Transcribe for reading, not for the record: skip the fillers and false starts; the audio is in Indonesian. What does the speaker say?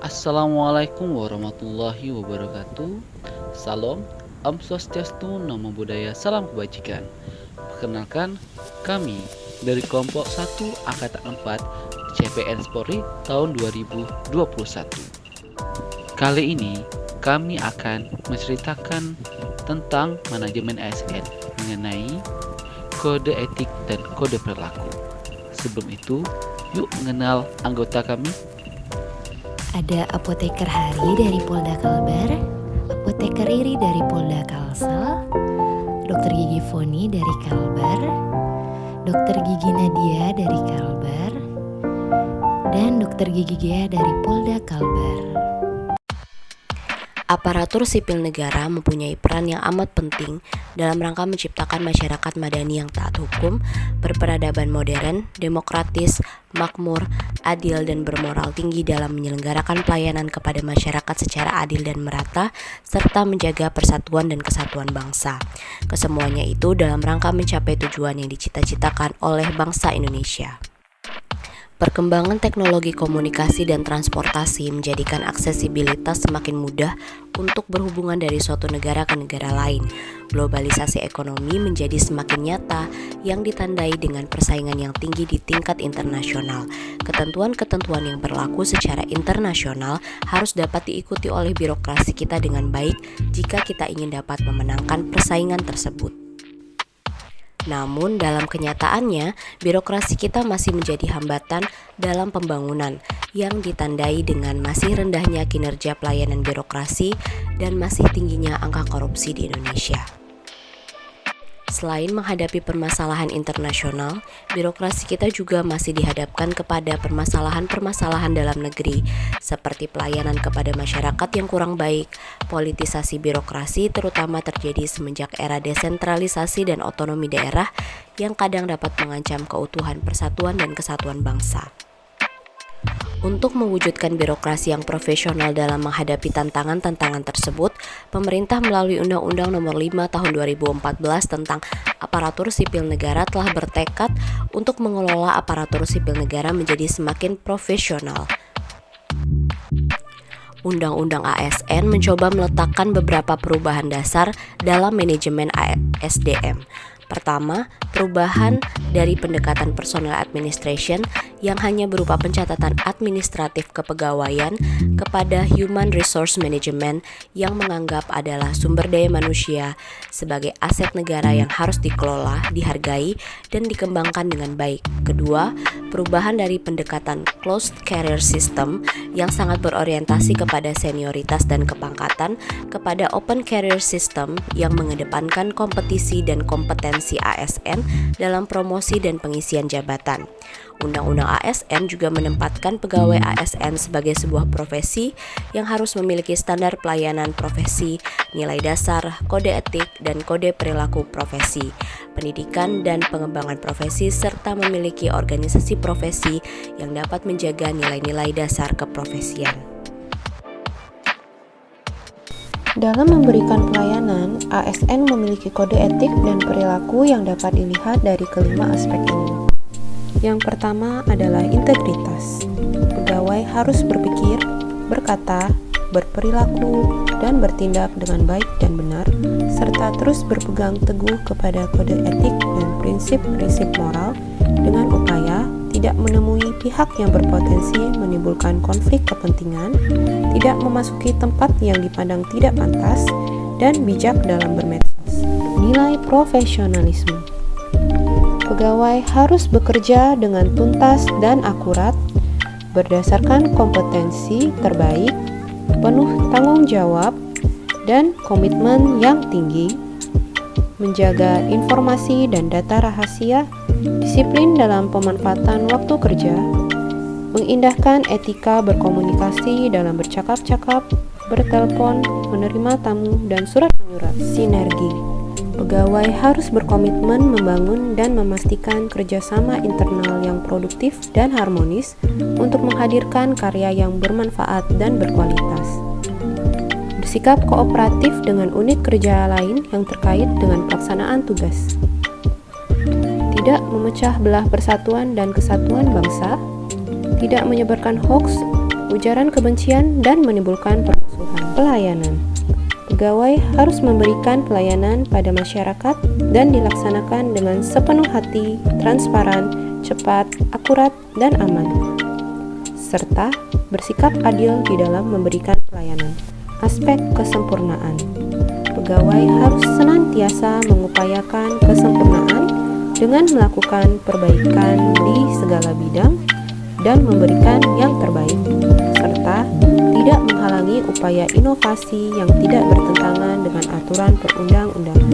Assalamualaikum warahmatullahi wabarakatuh. Salam, Om Swastiastu, Namo Buddhaya, Salam Kebajikan. Perkenalkan, kami dari kelompok 1 Angkatan 4 CPNS Polri tahun 2021. Kali ini kami akan menceritakan tentang manajemen ASN mengenai kode etik dan kode perilaku. Sebelum itu, yuk mengenal anggota kami. Ada apoteker Hari dari Polda Kalbar, apoteker Riri dari Polda Kalsel, dokter gigi Foni dari Kalbar, dokter gigi Nadia dari Kalbar, dan dokter gigi Gea dari Polda Kalbar. Aparatur sipil negara mempunyai peran yang amat penting dalam rangka menciptakan masyarakat madani yang taat hukum, berperadaban modern, demokratis, makmur, adil, dan bermoral tinggi dalam menyelenggarakan pelayanan kepada masyarakat secara adil dan merata, serta menjaga persatuan dan kesatuan bangsa. Kesemuanya itu dalam rangka mencapai tujuan yang dicita-citakan oleh bangsa Indonesia. Perkembangan teknologi komunikasi dan transportasi menjadikan aksesibilitas semakin mudah untuk berhubungan dari suatu negara ke negara lain. Globalisasi ekonomi menjadi semakin nyata yang ditandai dengan persaingan yang tinggi di tingkat internasional. Ketentuan-ketentuan yang berlaku secara internasional harus dapat diikuti oleh birokrasi kita dengan baik jika kita ingin dapat memenangkan persaingan tersebut. Namun dalam kenyataannya, birokrasi kita masih menjadi hambatan dalam pembangunan yang ditandai dengan masih rendahnya kinerja pelayanan birokrasi dan masih tingginya angka korupsi di Indonesia. Selain menghadapi permasalahan internasional, birokrasi kita juga masih dihadapkan kepada permasalahan-permasalahan dalam negeri, seperti pelayanan kepada masyarakat yang kurang baik. Politisasi birokrasi terutama terjadi semenjak era desentralisasi dan otonomi daerah yang kadang dapat mengancam keutuhan persatuan dan kesatuan bangsa. Untuk mewujudkan birokrasi yang profesional dalam menghadapi tantangan-tantangan tersebut, pemerintah melalui Undang-Undang Nomor 5 Tahun 2014 tentang Aparatur Sipil Negara telah bertekad untuk mengelola aparatur sipil negara menjadi semakin profesional. Undang-Undang ASN mencoba meletakkan beberapa perubahan dasar dalam manajemen ASDM. Pertama, perubahan dari pendekatan personal administration yang hanya berupa pencatatan administratif kepegawaian kepada human resource management yang menganggap adalah sumber daya manusia sebagai aset negara yang harus dikelola, dihargai, dan dikembangkan dengan baik. Kedua, perubahan dari pendekatan closed career system yang sangat berorientasi kepada senioritas dan kepangkatan kepada open career system yang mengedepankan kompetisi dan kompetensi ASN dalam promosi dan pengisian jabatan. Undang-Undang ASN juga menempatkan pegawai ASN sebagai sebuah profesi yang harus memiliki standar pelayanan profesi, nilai dasar, kode etik, dan kode perilaku profesi, pendidikan dan pengembangan profesi, serta memiliki organisasi profesi yang dapat menjaga nilai-nilai dasar keprofesian. Dalam memberikan pelayanan, ASN memiliki kode etik dan perilaku yang dapat dilihat dari kelima aspek ini. Yang pertama adalah integritas. Pegawai harus berpikir, berkata, berperilaku, dan bertindak dengan baik dan benar, serta terus berpegang teguh kepada kode etik dan prinsip-prinsip moral dengan upaya tidak menemui pihak yang berpotensi menimbulkan konflik kepentingan, tidak memasuki tempat yang dipandang tidak pantas, dan bijak dalam bermedsos. Nilai profesionalisme. Pegawai harus bekerja dengan tuntas dan akurat, berdasarkan kompetensi terbaik, penuh tanggung jawab, dan komitmen yang tinggi, menjaga informasi dan data rahasia, disiplin dalam pemanfaatan waktu kerja, mengindahkan etika berkomunikasi dalam bercakap-cakap, bertelepon, menerima tamu, dan surat menyurat. Sinergi. Pegawai harus berkomitmen membangun dan memastikan kerjasama internal yang produktif dan harmonis untuk menghadirkan karya yang bermanfaat dan berkualitas. Bersikap kooperatif dengan unit kerja lain yang terkait dengan pelaksanaan tugas. Tidak memecah belah persatuan dan kesatuan bangsa, tidak menyebarkan hoaks ujaran kebencian, dan menimbulkan permusuhan. Pelayanan. Pegawai harus memberikan pelayanan pada masyarakat dan dilaksanakan dengan sepenuh hati, transparan, cepat, akurat, dan aman, serta bersikap adil di dalam memberikan pelayanan. Aspek kesempurnaan. Pegawai harus senantiasa mengupayakan kesempurnaan dengan melakukan perbaikan di segala bidang dan memberikan yang terbaik, serta tidak menghalangi upaya inovasi yang tidak bertentangan dengan aturan perundang-undangan.